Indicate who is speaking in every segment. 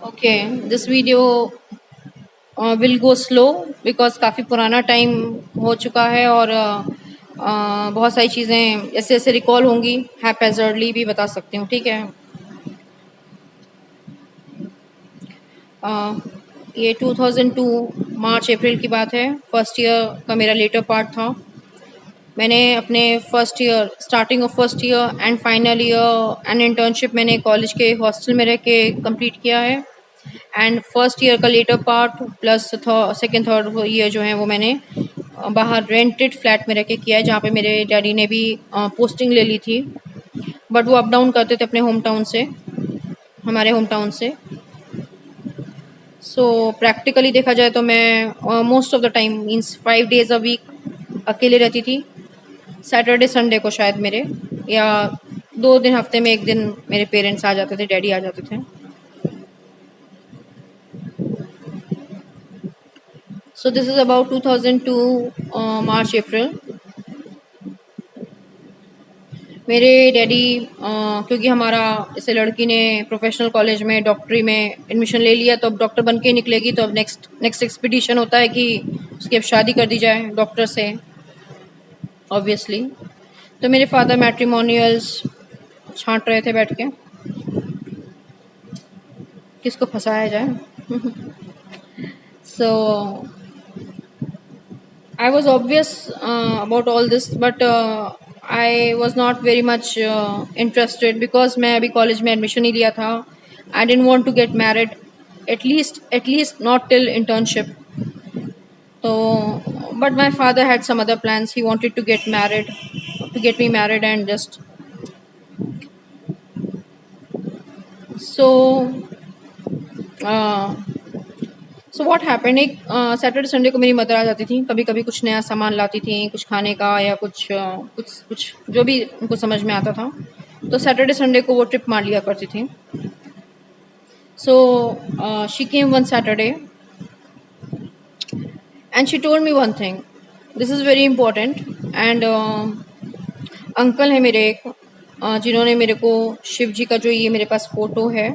Speaker 1: Okay, this video will go slow because काफ़ी पुराना time हो चुका है और बहुत सारी चीज़ें ऐसे ऐसे रिकॉल होंगी, हैपहैज़र्डली भी बता सकती हूँ, ठीक है। ये 2002 मार्च अप्रैल की बात है। फर्स्ट ईयर का मेरा लेटर पार्ट था। मैंने अपने first year, starting of first year and final year and internship मैंने कॉलेज के हॉस्टल में रह के कंप्लीट किया है। एंड फर्स्ट ईयर का later part plus second third year जो है वो मैंने बाहर रेंटेड फ्लैट में रह के किया है, जहाँ पे मेरे डैडी ने भी पोस्टिंग ले ली थी। बट वो अप डाउन करते थे अपने होम टाउन से, हमारे होम टाउन से। सो प्रैक्टिकली देखा जाए तो मैं most of the time means 5 days a week अकेले रहती थी। सैटरडे संडे को शायद मेरे, या 2 दिन हफ्ते में 1 दिन मेरे पेरेंट्स आ जाते थे, डैडी आ जाते थे। सो दिस इज़ अबाउट 2002 मार्च अप्रैल। मेरे डैडी क्योंकि हमारा जैसे लड़की ने प्रोफेशनल कॉलेज में डॉक्टरी में एडमिशन ले लिया, तो अब डॉक्टर बन के ही निकलेगी, तो अब नेक्स्ट नेक्स्ट एक्सपीडिशन होता है कि उसकी अब शादी कर दी जाए डॉक्टर से, ऑब्वियसली। तो मेरे फादर मैट्रिमोनियल्स छांट रहे थे बैठ के, किसको फंसाया जाए। सो I was obvious about all this, but I was not very much interested because मैं अभी कॉलेज में एडमिशन ही लिया था। I didn't want to get married, at least not till internship. So, but my father had some other plans. He wanted to get me married, and just so. Uh, so what happened, एक Saturday Sunday को मेरी mother आ जाती थी, कभी कभी कुछ नया सामान लाती थी, कुछ खाने का या कुछ जो भी उनको समझ में आता था। तो सैटरडे संडे को वो ट्रिप मार लिया करती थी। So she came one Saturday and she told me one thing, this is very important. And uncle है मेरे एक, जिन्होंने मेरे को शिव जी का जो ये मेरे पास फोटो है,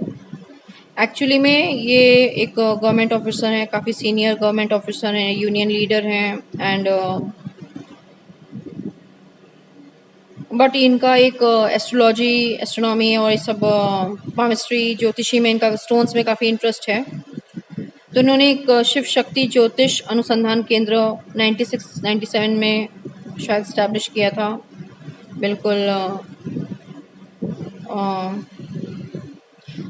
Speaker 1: एक्चुअली में ये एक गवर्नमेंट ऑफिसर हैं, काफ़ी सीनियर गवर्नमेंट ऑफिसर हैं, यूनियन लीडर हैं। एंड बट इनका एक एस्ट्रोलॉजी, एस्ट्रोनॉमी और ये सब पामिस्ट्री, ज्योतिषी में, इनका स्टोन्स में काफ़ी इंटरेस्ट है। तो इन्होंने एक शिव शक्ति ज्योतिष अनुसंधान केंद्र 96-97 में शायद इस्टेब्लिश किया था। बिल्कुल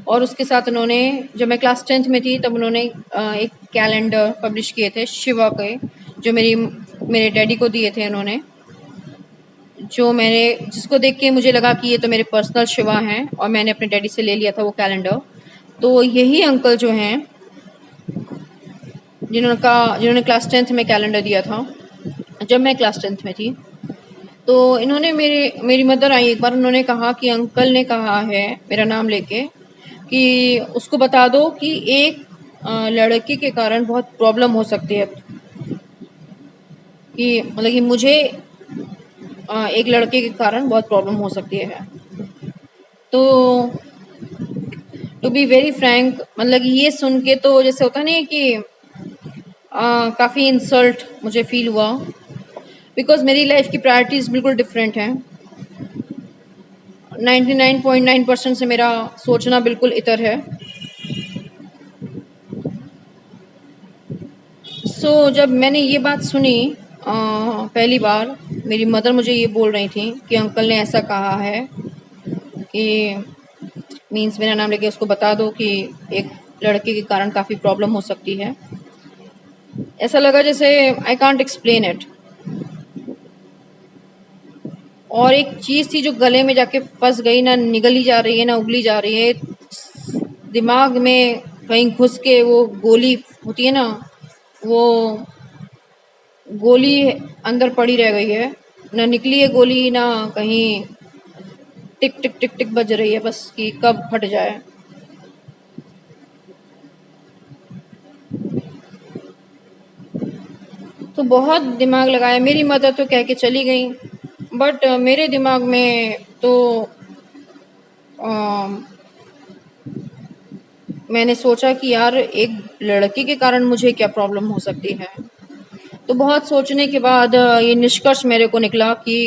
Speaker 1: और उसके साथ उन्होंने, जब मैं क्लास 10th में थी तब उन्होंने एक कैलेंडर पब्लिश किए थे शिवा के, जो मेरे डैडी को दिए थे उन्होंने, जिसको देख के मुझे लगा कि ये तो मेरे पर्सनल शिवा हैं, और मैंने अपने डैडी से ले लिया था वो कैलेंडर। तो यही अंकल जो हैं जिन्होंने क्लास 10th में कैलेंडर दिया था, जब मैं क्लास 10th में थी, तो इन्होंने मेरी मदर आई एक बार, उन्होंने कहा कि अंकल ने कहा है मेरा नाम लेके कि उसको बता दो कि एक लड़के के कारण बहुत प्रॉब्लम हो सकती है, कि मतलब कि मुझे एक लड़के के कारण बहुत प्रॉब्लम हो सकती है। तो टू बी वेरी फ्रैंक, मतलब ये सुन के तो जैसे होता नहीं कि काफ़ी इंसल्ट मुझे फील हुआ, बिकॉज मेरी लाइफ की प्रायोरिटीज़ बिल्कुल डिफरेंट हैं। 99.9% से मेरा सोचना बिल्कुल इतर है। सो जब मैंने ये बात सुनी पहली बार, मेरी मदर मुझे ये बोल रही थी कि अंकल ने ऐसा कहा है कि मीन्स मेरा नाम लेके उसको बता दो कि एक लड़के के कारण काफ़ी प्रॉब्लम हो सकती है। ऐसा लगा जैसे आई कांट एक्सप्लेन इट। और एक चीज़ थी जो गले में जाके फंस गई, ना निगली जा रही है ना उगली जा रही है, दिमाग में कहीं घुस के वो गोली होती है ना, वो गोली अंदर पड़ी रह गई है, ना निकली है गोली, ना कहीं टिक टिक टिक टिक बज रही है बस कि कब फट जाए। तो बहुत दिमाग लगाया, मेरी मदर तो कह के चली गई, बट मेरे दिमाग में तो मैंने सोचा कि यार एक लड़की के कारण मुझे क्या प्रॉब्लम हो सकती है। तो बहुत सोचने के बाद ये निष्कर्ष मेरे को निकला कि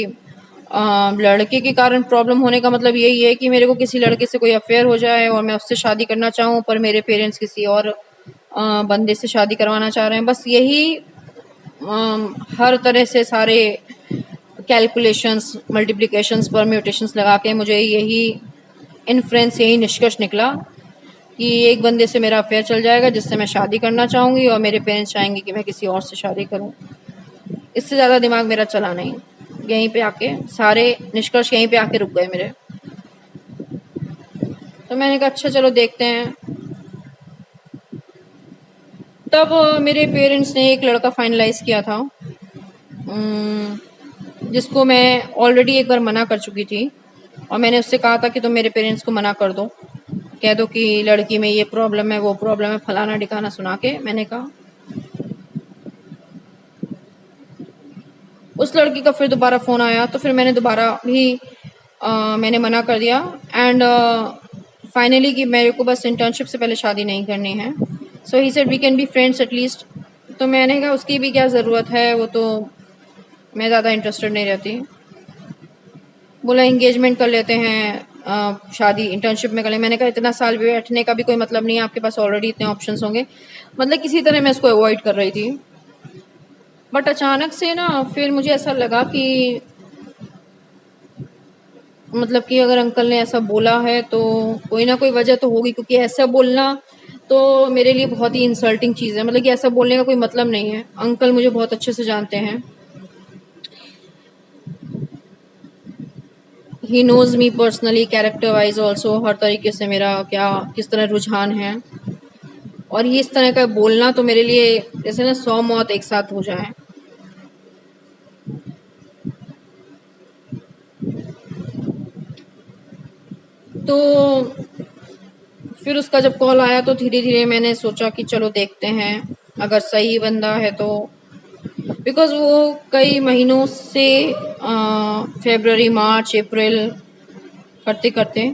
Speaker 1: लड़के के कारण प्रॉब्लम होने का मतलब यही है कि मेरे को किसी लड़के से कोई अफेयर हो जाए और मैं उससे शादी करना चाहूँ, पर मेरे पेरेंट्स किसी और बंदे से शादी करवाना चाह रहे हैं। बस यही हर तरह से सारे कैलकुलेशंस, मल्टीप्लिकेशंस, परम्यूटेशंस लगा के मुझे यही इन्फ्रेंस, यही निष्कर्ष निकला कि एक बंदे से मेरा अफेयर चल जाएगा जिससे मैं शादी करना चाहूँगी और मेरे पेरेंट्स चाहेंगे कि मैं किसी और से शादी करूँ। इससे ज़्यादा दिमाग मेरा चला नहीं। यहीं पे आके सारे निष्कर्ष यहीं पे आके रुक गए मेरे। तो मैंने कहा अच्छा चलो देखते हैं। तब मेरे पेरेंट्स ने एक लड़का फाइनलाइज किया था, जिसको मैं ऑलरेडी एक बार मना कर चुकी थी। और मैंने उससे कहा था कि तुम मेरे पेरेंट्स को मना कर दो, कह दो कि लड़की में ये प्रॉब्लम है, वो प्रॉब्लम है, फलाना ढिकाना सुना के मैंने कहा। उस लड़की का फिर दोबारा फ़ोन आया तो फिर मैंने दोबारा भी मैंने मना कर दिया। एंड फाइनली कि मेरे को बस इंटर्नशिप से पहले शादी नहीं करनी है। So he said we can be friends at least. तो मैंने कहा उसकी भी क्या ज़रूरत है, वो तो मैं ज़्यादा इंटरेस्टेड नहीं रहती। बोला एंगेजमेंट कर लेते हैं, शादी इंटर्नशिप में कर लें। मैंने कहा इतना साल बैठने का भी कोई मतलब नहीं है, आपके पास ऑलरेडी इतने ऑप्शंस होंगे। मतलब किसी तरह मैं उसको अवॉइड कर रही थी। बट अचानक से ना फिर मुझे ऐसा लगा कि मतलब कि अगर अंकल ने ऐसा बोला है तो कोई ना कोई वजह तो होगी, क्योंकि ऐसा बोलना तो मेरे लिए बहुत ही इंसल्टिंग चीज़ है। मतलब कि ऐसा बोलने का कोई मतलब नहीं है। अंकल मुझे बहुत अच्छे से जानते हैं। He knows me personally, character wise also, हर तरीके से मेरा क्या किस तरह रुझान है। और ये इस तरह का बोलना तो मेरे लिए जैसे ना 100 मौत एक साथ हो जाए। तो फिर उसका जब कॉल आया तो धीरे धीरे मैंने सोचा कि चलो देखते हैं, अगर सही बंदा है तो। बिकॉज वो कई महीनों से फरवरी, मार्च, अप्रैल करते करते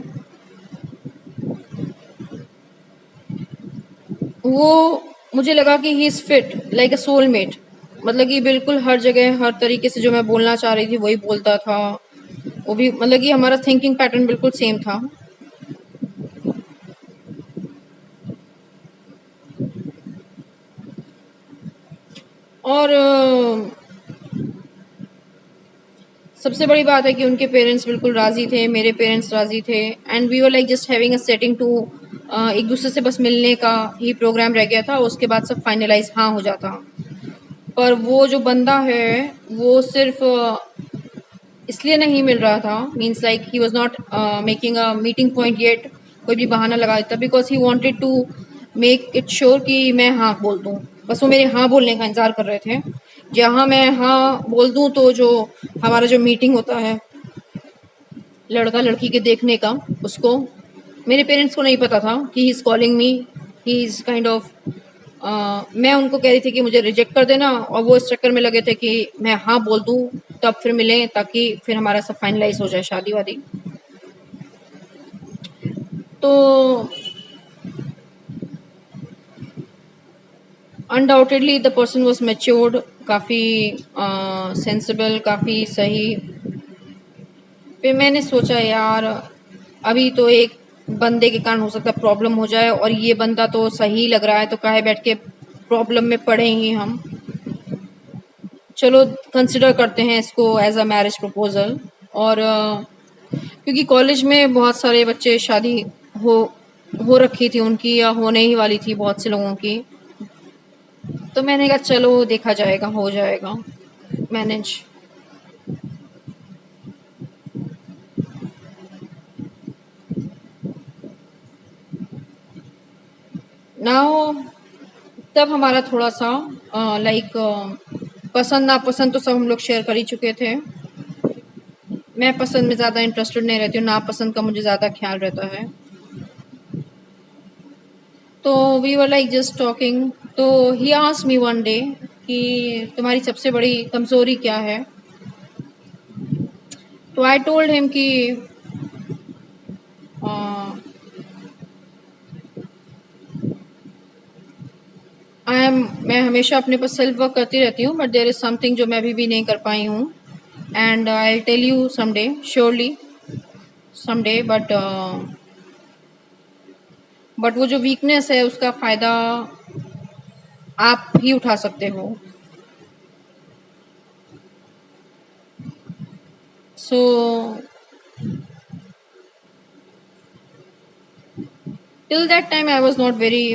Speaker 1: वो मुझे लगा कि he is fit like a soulmate. मतलब कि बिल्कुल हर जगह हर तरीके से जो मैं बोलना चाह रही थी वही बोलता था। वो भी मतलब कि हमारा थिंकिंग पैटर्न बिल्कुल सेम था। और सबसे बड़ी बात है कि उनके पेरेंट्स बिल्कुल राजी थे, मेरे पेरेंट्स राजी थे। And we were like just having a setting to, एक दूसरे से बस मिलने का ही प्रोग्राम रह गया था, उसके बाद सब फाइनलाइज हाँ हो जाता। पर वो जो बंदा है वो सिर्फ इसलिए नहीं मिल रहा था, means like he was not making a meeting point yet. कोई भी बहाना लगा देता because he wanted to make it sure कि मैं हाँ बोल दूँ। बस वो मेरे हाँ बोलने का इंतजार कर रहे थे। जहाँ मैं हाँ बोल दूँ तो जो हमारा जो मीटिंग होता है लड़का लड़की के देखने का, उसको मेरे पेरेंट्स को नहीं पता था कि he is calling me, he is kind of, मैं उनको कह रही थी कि मुझे रिजेक्ट कर देना और वो इस चक्कर में लगे थे कि मैं हाँ बोल दूँ तब फिर मिलें, ताकि फिर हमारा सब फाइनलाइज हो जाए शादी वादी। तो undoubtedly the person was matured, काफ़ी सेंसिबल, काफ़ी सही। फिर मैंने सोचा यार अभी तो एक बंदे के कारण हो सकता है प्रॉब्लम हो जाए, और ये बंदा तो सही लग रहा है, तो काहे बैठ के प्रॉब्लम में पड़ेंगे हम। चलो कंसिडर करते हैं इसको एज अ मैरिज प्रपोजल। और क्योंकि कॉलेज में बहुत सारे बच्चे शादी हो हो रखी थी उनकी, या होने ही वाली थी बहुत से लोगों की। तो मैंने कहा चलो देखा जाएगा, हो जाएगा मैनेज। नाउ तब हमारा थोड़ा सा लाइक पसंद नापसंद तो सब हम लोग शेयर कर ही चुके थे। मैं पसंद में ज़्यादा इंटरेस्टेड नहीं रहती हूँ, नापसंद का मुझे ज़्यादा ख्याल रहता है। तो we were like just talking. तो he asked me one day कि तुम्हारी सबसे बड़ी कमज़ोरी क्या है। तो आई टोल्ड हिम कि मैं हमेशा अपने पर सेल्फ वर्क करती रहती हूँ, बट देयर इज़ समथिंग जो मैं अभी भी नहीं कर पाई हूँ, and I will tell you someday, surely someday. But वो जो वीकनेस है उसका फ़ायदा आप ही उठा सकते हो। सो till that time I was not very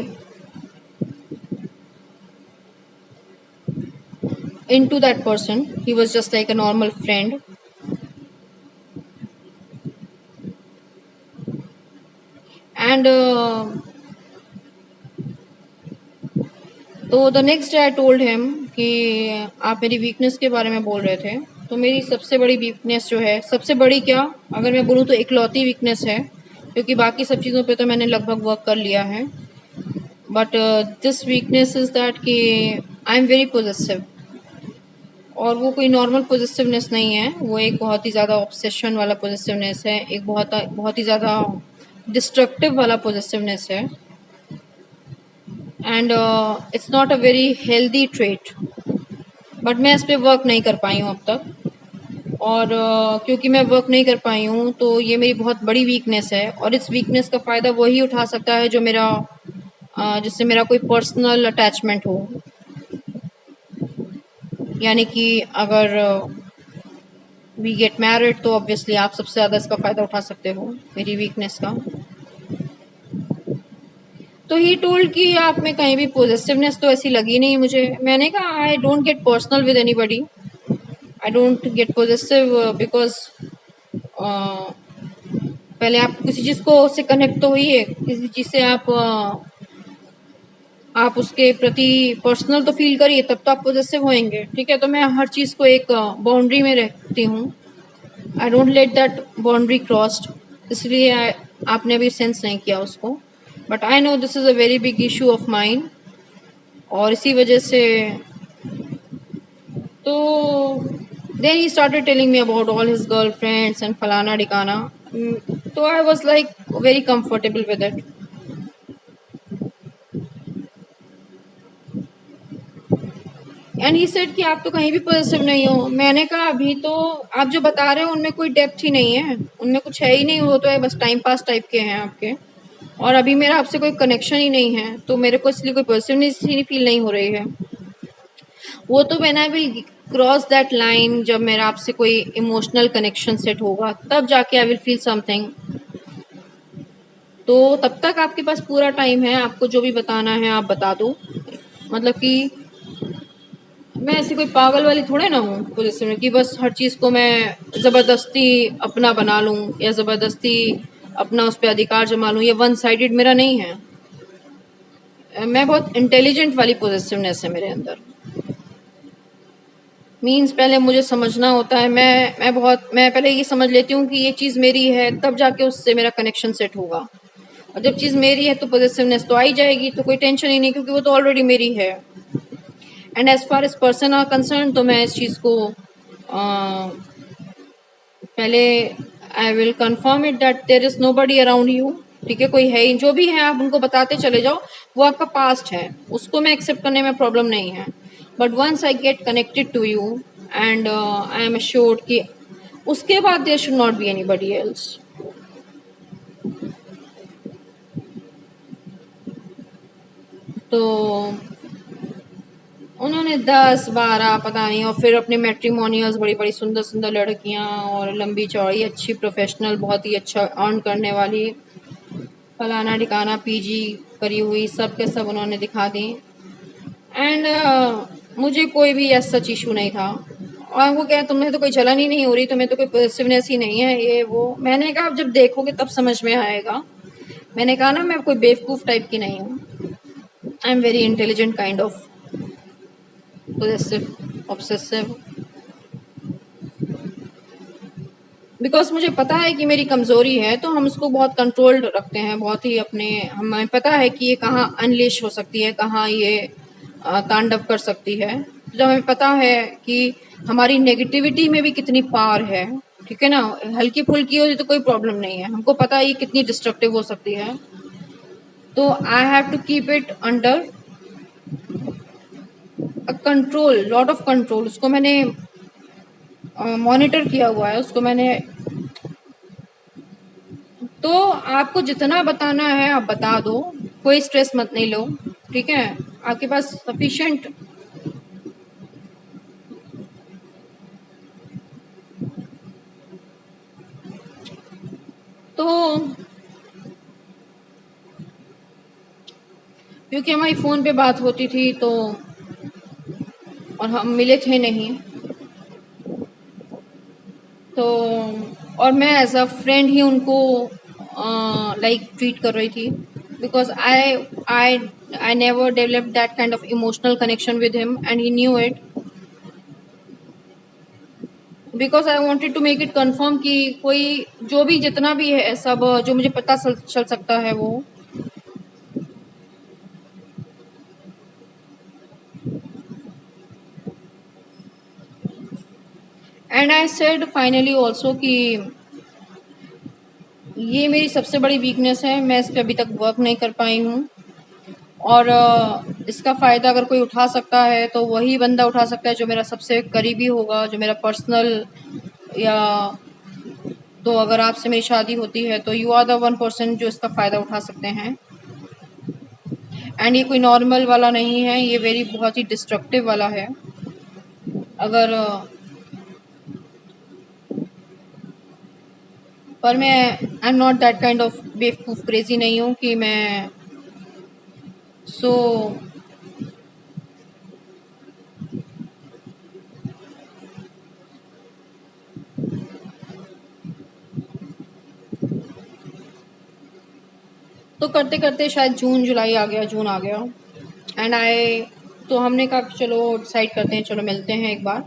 Speaker 1: into that person. He was just like a normal friend. And तो the next day I told him कि आप मेरी वीकनेस के बारे में बोल रहे थे। तो मेरी सबसे बड़ी वीकनेस जो है, सबसे बड़ी क्या, अगर मैं बोलूँ तो इकलौती वीकनेस है, क्योंकि बाकी सब चीज़ों पे तो मैंने लगभग वर्क कर लिया है। But this weakness is that कि आई एम वेरी पोजेसिव। और वो कोई नॉर्मल पोजेसिवनेस नहीं है, वो एक बहुत ही ज़्यादा ऑब्सेशन वाला पोजेसिवनेस है, एक बहुत ही ज़्यादा डिस्ट्रक्टिव वाला पोजेसिवनेस है। And it's not a very healthy trait, but मैं इस पर वर्क नहीं कर पाई हूँ अब तक। और क्योंकि मैं वर्क नहीं कर पाई हूँ तो ये मेरी बहुत बड़ी वीकनेस है, और इस वीकनेस का फ़ायदा वही उठा सकता है जो मेरा जिससे मेरा कोई पर्सनल अटैचमेंट हो। यानी कि अगर वी गेट मैरिड तो ऑब्वियसली आप सबसे ज़्यादा इसका फ़ायदा उठा सकते हो, मेरी वीकनेस का। तो ही टोल्ड कि आप में कहीं भी पॉजिटिवनेस तो ऐसी लगी नहीं मुझे। मैंने कहा I don't get personal with anybody, I don't get positive because पहले आप किसी चीज़ को से कनेक्ट तो हुई है, किसी चीज़ से आप उसके प्रति पर्सनल तो फील करिए, तब तो आप पॉजिटिव होएंगे। ठीक है, तो मैं हर चीज़ को एक बाउंड्री में रखती हूँ। I don't let that boundary crossed, इसलिए आपने भी सेंस नहीं किया उसको। But I know this is a very big issue of mind, और इसी वजह से तो then he started telling me about all his girlfriends and फलाना ढिकाना। तो I was like very comfortable with it. And he said कि आप तो कहीं भी पॉजिटिव नहीं हो। मैंने कहा अभी तो आप जो बता रहे हो उनमें कोई डेप्थ ही नहीं है, उनमें कुछ है ही नहीं, वो तो है बस टाइम पास टाइप के हैं आपके, और अभी मेरा आपसे कोई कनेक्शन ही नहीं है, तो मेरे को इसलिए कोई पॉजिटिवनेस ही फील नहीं हो रही है। वो तो when I will cross that line, जब मेरा आपसे कोई इमोशनल कनेक्शन सेट होगा तब जाके आई विल फील समथिंग। तो तब तक आपके पास पूरा टाइम है, आपको जो भी बताना है आप बता दो। मतलब कि मैं ऐसी कोई पागल वाली थोड़े ना हूँ पोजीशन में कि बस हर चीज़ को मैं ज़बरदस्ती अपना बना लूँ या ज़बरदस्ती अपना उस पर अधिकार जमा लूँ। ये वन साइडेड मेरा नहीं है। मैं बहुत इंटेलिजेंट वाली पोजेसिवनेस है मेरे अंदर। मीन्स पहले मुझे समझना होता है, मैं पहले ये समझ लेती हूँ कि ये चीज़ मेरी है, तब जाके उससे मेरा कनेक्शन सेट होगा। और जब चीज़ मेरी है तो पॉजिटिवनेस तो आई जाएगी, तो कोई टेंशन ही नहीं, क्योंकि वो तो ऑलरेडी मेरी है। And as far as person are concerned, तो मैं इस चीज़ को पहले I will confirm it that there is nobody around you. ठीक है, कोई है ही, जो भी है आप उनको बताते चले जाओ, वो आपका पास्ट है, उसको मैं एक्सेप्ट करने में प्रॉब्लम नहीं है। But once I get connected to you and I am assured कि उसके बाद there should not be anybody else. तो उन्होंने 10-12 पता नहीं, और फिर अपने मैट्रिमोनियल्स, बड़ी बड़ी सुंदर सुंदर लड़कियां और लंबी चौड़ी अच्छी प्रोफेशनल, बहुत ही अच्छा अर्न करने वाली, फलाना ठिकाना पीजी करी हुई, सब के सब उन्होंने दिखा दी। एंड मुझे कोई भी ऐसा सच इशू नहीं था। और वो क्या, तुम्हें तो कोई जलन ही नहीं हो रही, तुम्हें तो कोई पॉजिटिवनेस ही नहीं है, ये वो। मैंने कहा जब देखोगे तब समझ में आएगा। मैंने कहा ना, मैं कोई बेवकूफ़ टाइप की नहीं हूँ, I am very intelligent kind of possessive obsessive. Because मुझे पता है कि मेरी कमज़ोरी है, तो हम उसको बहुत कंट्रोल्ड रखते हैं, बहुत ही अपने, हमें पता है कि ये कहाँ अनलेश हो सकती है, कहाँ ये तांडव कर सकती है। जब हमें पता है कि हमारी नेगेटिविटी में भी कितनी पावर है, ठीक है ना, हल्की फुल्की हो तो कोई प्रॉब्लम नहीं है, हमको पता है ये कितनी डिस्ट्रक्टिव हो सकती है, तो I have to keep it under control, lot of control, उसको मैंने मॉनिटर किया हुआ है, उसको मैंने। तो आपको जितना बताना है आप बता दो, कोई स्ट्रेस मत नहीं लो, ठीक है। आपके पास सफिशिएंट। तो क्योंकि हमारी फ़ोन पे बात होती थी तो, और हम मिले थे नहीं, तो और मैं एज अ फ्रेंड ही उनको लाइक ट्रीट कर रही थी, because I I never develop that kind of emotional connection with him and he knew it, because I wanted to make it confirm कि कोई जो भी जितना भी है सब जो मुझे पता चल सकता है वो। And I said finally also कि ये मेरी सबसे बड़ी वीकनेस है, मैं इस पर अभी तक वर्क नहीं कर पाई हूँ, और इसका फ़ायदा अगर कोई उठा सकता है तो वही बंदा उठा सकता है जो मेरा सबसे करीबी होगा, जो मेरा पर्सनल, या तो अगर आपसे मेरी शादी होती है तो you are the one person जो इसका फ़ायदा उठा सकते हैं। एंड ये कोई नॉर्मल वाला नहीं है, ये वेरी बहुत ही डिस्ट्रक्टिव वाला है। अगर पर मैं I am not that kind of बेवकूफ़ क्रेजी नहीं हूँ कि मैं सो तो करते करते शायद जून जुलाई आ गया, जून आ गया, एंड आई तो हमने कहा कि चलो डिसाइड करते हैं, चलो मिलते हैं एक बार।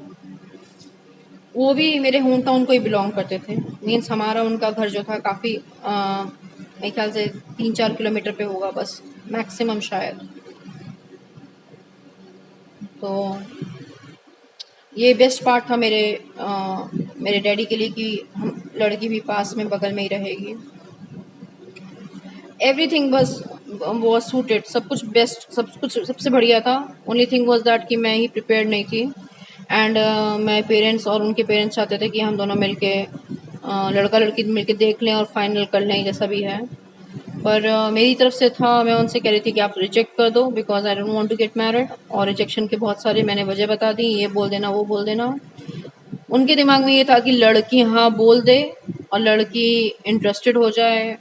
Speaker 1: वो भी मेरे होम टाउन को ही बिलोंग करते थे, मीन्स हमारा उनका घर जो था काफ़ी मेरे ख्याल से 3-4 किलोमीटर पे होगा बस, मैक्सिमम शायद। तो ये बेस्ट पार्ट था मेरे डैडी के लिए कि हम लड़की भी पास में बगल में ही रहेगी। एवरीथिंग वॉज सूटेड, सब कुछ बेस्ट, सब कुछ सबसे बढ़िया था। ओनली थिंग वॉज दैट कि मैं ही प्रिपेयर्ड नहीं थी, एंड मेरे पेरेंट्स और उनके पेरेंट्स चाहते थे कि हम दोनों मिलके लड़का लड़की मिलके देख लें और फाइनल कर लें जैसा भी है। पर मेरी तरफ से था, मैं उनसे कह रही थी कि आप रिजेक्ट कर दो because I don't want to get married, और रिजेक्शन के बहुत सारे मैंने वजह बता दी, ये बोल देना वो बोल देना। उनके दिमाग में ये था कि लड़की हाँ बोल दे और लड़की इंटरेस्टेड हो जाए,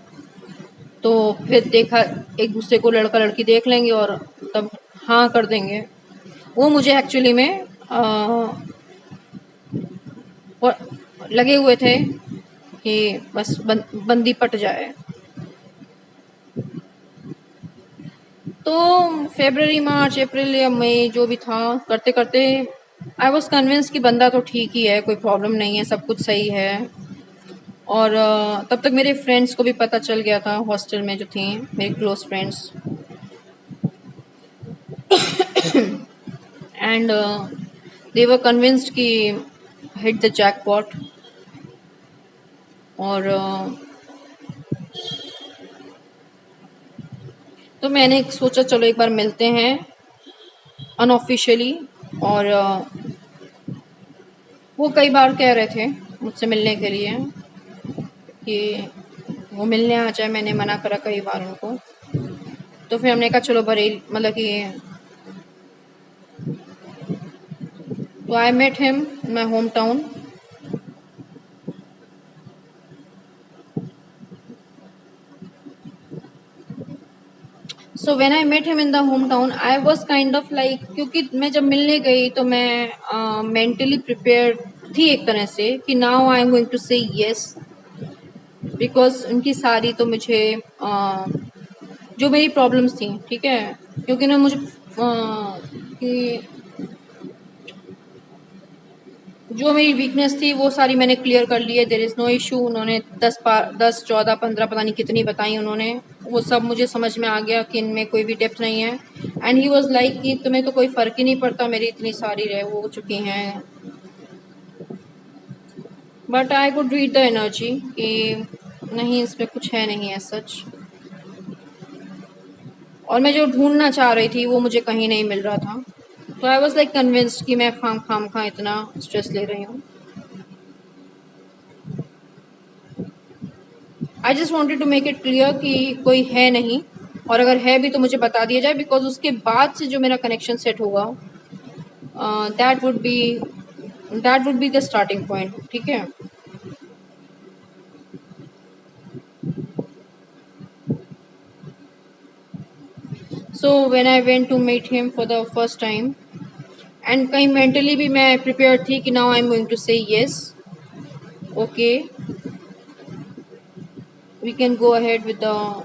Speaker 1: तो फिर देखा एक दूसरे को लड़का लड़की देख लेंगे और तब हाँ कर देंगे। वो मुझे एक्चुअली में लगे हुए थे कि बस बंदी पट जाए। तो फरवरी मार्च अप्रैल या मई जो भी था, करते करते आई वॉज कन्विंस कि बंदा तो ठीक ही है, कोई प्रॉब्लम नहीं है, सब कुछ सही है। और तब तक मेरे फ्रेंड्स को भी पता चल गया था, हॉस्टल में जो थी मेरी close friends, and they were convinced कि हिट द जैकपॉट। और तो मैंने सोचा चलो एक बार मिलते हैं अनऑफिशियली, और वो कई बार कह रहे थे मुझसे मिलने के लिए कि वो मिलने आ जाए, मैंने मना करा कई बार उनको। तो फिर हमने कहा चलो बरेली, मतलब कि तो I met him in my home town. So when I met him in the home town I was kind of like, क्योंकि मैं जब मिलने गई तो मैं मेंटली प्रिपेयर थी एक तरह से कि now I am going to say yes, because उनकी सारी तो मुझे जो मेरी प्रॉब्लम्स थी, ठीक है, क्योंकि ना मुझे कि जो मेरी वीकनेस थी वो सारी मैंने क्लियर कर ली है, देयर इज़ नो इशू। उन्होंने 10 14 पता नहीं कितनी बताई उन्होंने, वो सब मुझे समझ में आ गया कि इनमें कोई भी डेप्थ नहीं है। एंड ही वाज लाइक कि तुम्हें तो कोई फ़र्क ही नहीं पड़ता, मेरी इतनी सारी रह हो चुकी हैं। But I could read the energy कि नहीं, इसमें कुछ है नहीं है सच, और मैं जो ढूंढना चाह रही थी वो मुझे कहीं नहीं मिल रहा था। तो आई वॉज लाइक कन्विंस्ड कि मैं खाम खा इतना स्ट्रेस ले रही हूँ। I just wanted to make it clear कि कोई है नहीं, और अगर है भी तो मुझे बता दिया जाए, बिकॉज उसके बाद से जो मेरा कनेक्शन सेट होगा that would be the starting point. ठीक है। So when I went to meet him for the first time, and कहीं मेंटली भी मैं प्रिपेयर थी कि now I am going to say yes, okay, we can go ahead with the.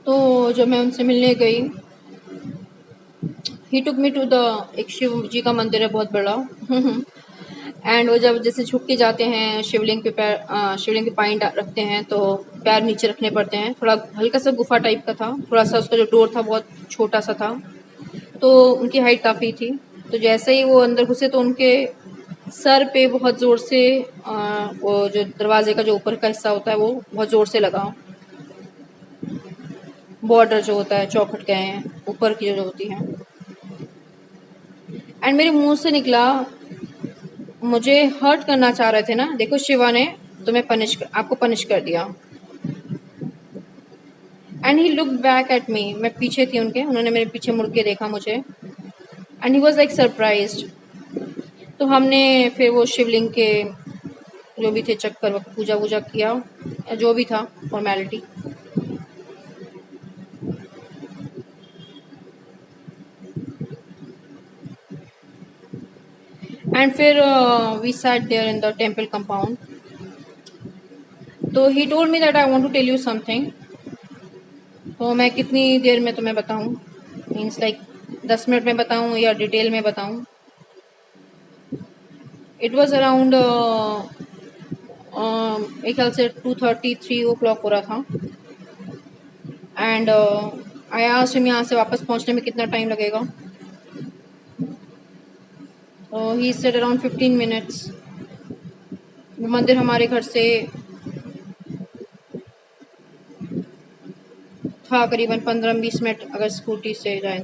Speaker 1: तो जब मैं उनसे मिलने गई, ही टुक मी टू द, एक शिव जी का मंदिर है बहुत बड़ा एंड वो जब जैसे झुक के जाते हैं शिवलिंग पे पैर, शिवलिंग पे पानी रखते हैं तो पैर नीचे रखने पड़ते हैं। थोड़ा हल्का सा गुफा टाइप का था, थोड़ा सा उसका जो डोर था बहुत छोटा सा था, तो उनकी हाइट काफ़ी थी। तो जैसे ही वो अंदर घुसे तो उनके सर पे बहुत ज़ोर से वो जो दरवाजे का जो ऊपर का हिस्सा होता है वो बहुत ज़ोर से लगा। बॉर्डर जो होता है, चौखट कहे हैं, ऊपर की जो होती है, एंड मेरे मुंह से निकला, मुझे हर्ट करना चाह रहे थे ना, देखो शिवा ने तुम्हें आपको पनिश कर दिया। And he look back at me, मैं पीछे थी उनके, उन्होंने मेरे पीछे मुड़ के देखा मुझे, and he was like surprised. तो हमने फिर वो शिवलिंग के जो भी थे चक्कर पूजा वूजा किया, या जो भी था फॉर्मेलिटी। एंड फिर we sat there in the temple compound. तो he told me that I want to tell you something. तो मैं कितनी देर में तुम्हें बताऊं, मीन्स लाइक 10 मिनट में बताऊं या डिटेल में बताऊं। इट वॉज अराउंड एक ख्याल से 2:30 3 o'clock हो रहा था, एंड आई आस्क्ड हिम यहाँ से वापस पहुँचने में कितना टाइम लगेगा। तो ही सेड अराउंड 15 मिनट्स। मंदिर हमारे घर से था करीबन 15-20 मिनट अगर स्कूटी से जाएं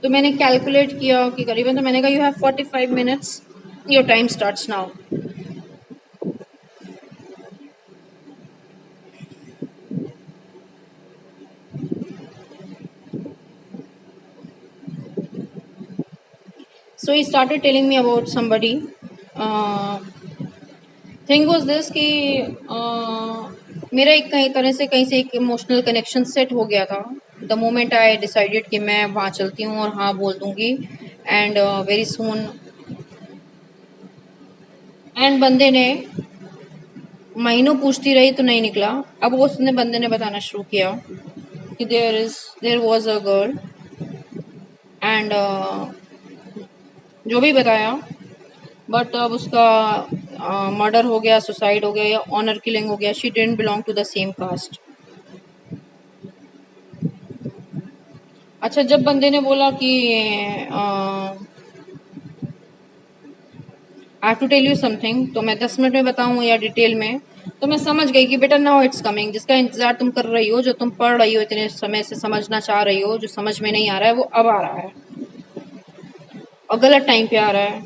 Speaker 1: तो मैंने कैलकुलेट किया कि करीबन, तो मैंने कहा you have 45 minutes, your time starts now. So he started telling me about somebody. Thing was this कि मेरा एक कहीं से एक इमोशनल कनेक्शन सेट हो गया था द मोमेंट आई डिसाइडेड कि मैं वहाँ चलती हूँ और हाँ बोल दूँगी, एंड वेरी सून। एंड बंदे ने महीनों पूछती रही तो नहीं निकला। अब उसने बंदे ने बताना शुरू किया कि there was a girl, and जो भी बताया, बट अब उसका मर्डर हो गया, सुसाइड हो गया या ऑनर किलिंग हो गया। She didn't belong to the same caste. अच्छा, जब बंदे ने बोला कि I have to tell you something, तो मैं 10 मिनट में बताऊं या डिटेल में, तो मैं समझ गई कि बेटा नाउ इट्स कमिंग। जिसका इंतजार तुम कर रही हो, जो तुम पढ़ रही हो इतने समय से, समझना चाह रही हो, जो समझ में नहीं आ रहा है, वो अब आ रहा है और गलत टाइम पे आ रहा है।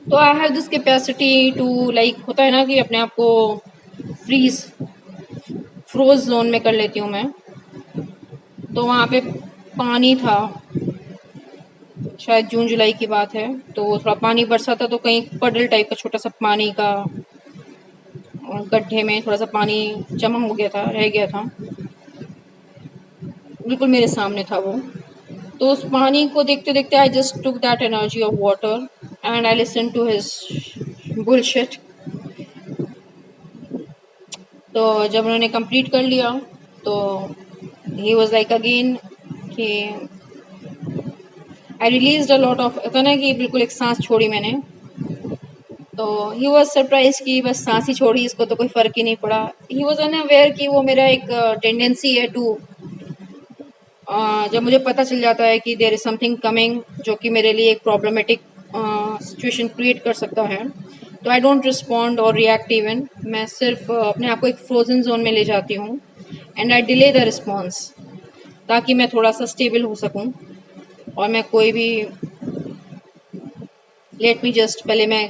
Speaker 1: तो I have this capacity to, like होता है ना कि अपने आप को फ्रोज जोन में कर लेती हूँ मैं। तो वहाँ पे पानी था, शायद जून जुलाई की बात है, तो थोड़ा पानी बरसा था, तो कहीं पडल टाइप का छोटा सा पानी का गड्ढे में थोड़ा सा पानी जमा हो गया था, रह गया था, बिल्कुल मेरे सामने था वो। तो उस पानी को देखते देखते I just took that energy of water and I listen to his bullshit. तो जब उन्होंने कंप्लीट कर लिया तो ही वॉज लाइक अगेन कि I release a lot of, इतना ना कि बिल्कुल एक सांस छोड़ी मैंने। तो ही वॉज सरप्राइज कि बस सांस ही छोड़ी, इसको तो कोई फर्क ही नहीं पड़ा। ही वॉज अनअवेयर कि वो मेरा एक टेंडेंसी है टू, जब मुझे पता चल जाता है कि देयर इज समथिंग कमिंग जो कि मेरे लिए एक प्रॉब्लमेटिक सिचुएशन क्रिएट कर सकता है, तो आई डोंट रिस्पॉन्ड और रिएक्ट इवन, मैं सिर्फ अपने आप को एक फ्रोजन जोन में ले जाती हूँ and I delay the response, ताकि मैं थोड़ा सा स्टेबल हो सकूँ और मैं कोई भी लेट मी जस्ट पहले मैं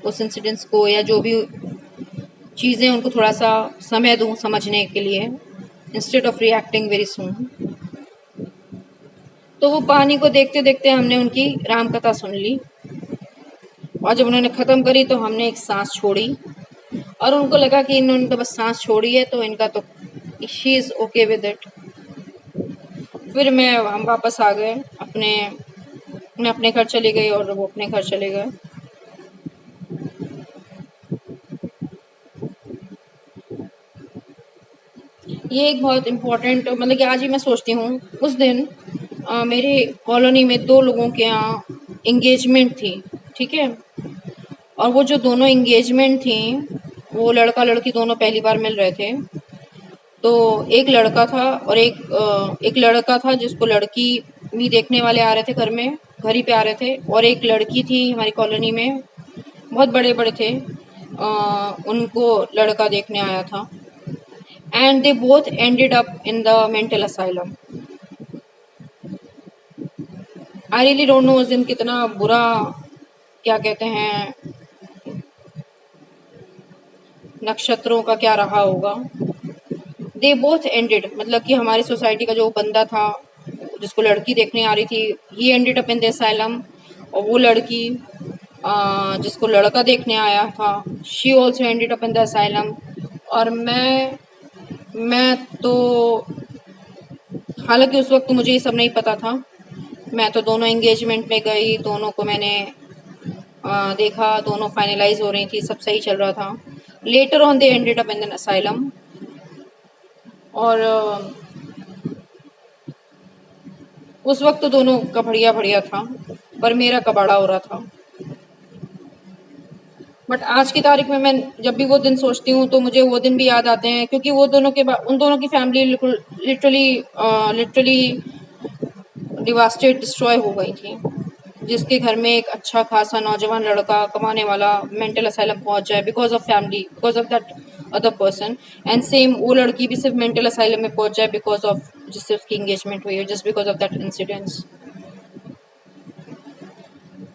Speaker 1: उस इंसिडेंट्स को या जो भी चीज़ें उनको थोड़ा सा समय दूँ समझने के लिए, instead of reacting very soon. तो वो पानी को देखते देखते हमने उनकी राम कथा सुन ली, और जब उन्होंने ख़त्म करी तो हमने एक सांस छोड़ी, और उनको लगा कि इन्होंने तो बस सांस छोड़ी है, तो इनका तो she is okay with it. फिर हम वापस आ गए मैं अपने घर चली गई और वो अपने घर चले गए। ये एक बहुत इम्पोर्टेंट, मतलब कि आज ही मैं सोचती हूँ, उस दिन मेरे कॉलोनी में 2 लोगों के यहाँ एंगेजमेंट थी, ठीक है। और वो जो दोनों एंगेजमेंट थी, वो लड़का लड़की दोनों पहली बार मिल रहे थे। तो एक लड़का था और एक लड़का था जिसको लड़की भी देखने वाले आ रहे थे, घर ही पे आ रहे थे, और एक लड़की थी हमारी कॉलोनी में, बहुत बड़े बड़े थे, उनको लड़का देखने आया था, and they both ended up in the mental asylum. I really don't know उस दिन कितना बुरा, क्या कहते हैं, नक्षत्रों का क्या रहा होगा। दे बोथ एंडेड, मतलब कि हमारी सोसाइटी का जो बंदा था जिसको लड़की देखने आ रही थी, he ended up in the asylum, और वो लड़की जिसको लड़का देखने आया था, she also ended up in the asylum. और मैं तो, हालांकि उस वक्त मुझे ये सब नहीं पता था, मैं तो दोनों एंगेजमेंट में गई, दोनों को मैंने देखा, दोनों फाइनलाइज हो रही थी, सब सही चल रहा था। Later on they ended up in an asylum, और उस वक्त तो दोनों का बढ़िया बढ़िया था, पर मेरा कबाड़ा हो रहा था। बट आज की तारीख में मैं जब भी वो दिन सोचती हूँ तो मुझे वो दिन भी याद आते हैं, क्योंकि वो उन दोनों की फैमिली लिटरली डिवास्टेड, डिस्ट्रॉय हो गई थी, जिसके घर में एक अच्छा खासा नौजवान लड़का कमाने वाला मेंटल असाइलम पहुंच जाए because of family, because of that other person, and same वो लड़की भी सिर्फ मेंटल असाइलम में पहुंच जाए बिकॉज ऑफ, जिससे उसकी एंगेजमेंट हुई है, just because of that incidents.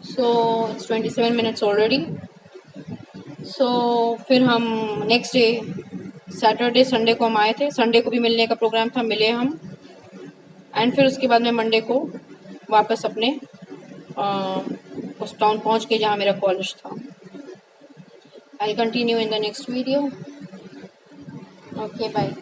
Speaker 1: So it's 27 minutes already. So फिर हम नेक्स्ट डे, सैटरडे संडे को हम आए थे, संडे को भी मिलने का प्रोग्राम था, मिले हम, एंड फिर उसके बाद में मंडे को वापस अपने उस टाउन पहुंच के जहाँ मेरा कॉलेज था। I continue in the next video. Okay, bye.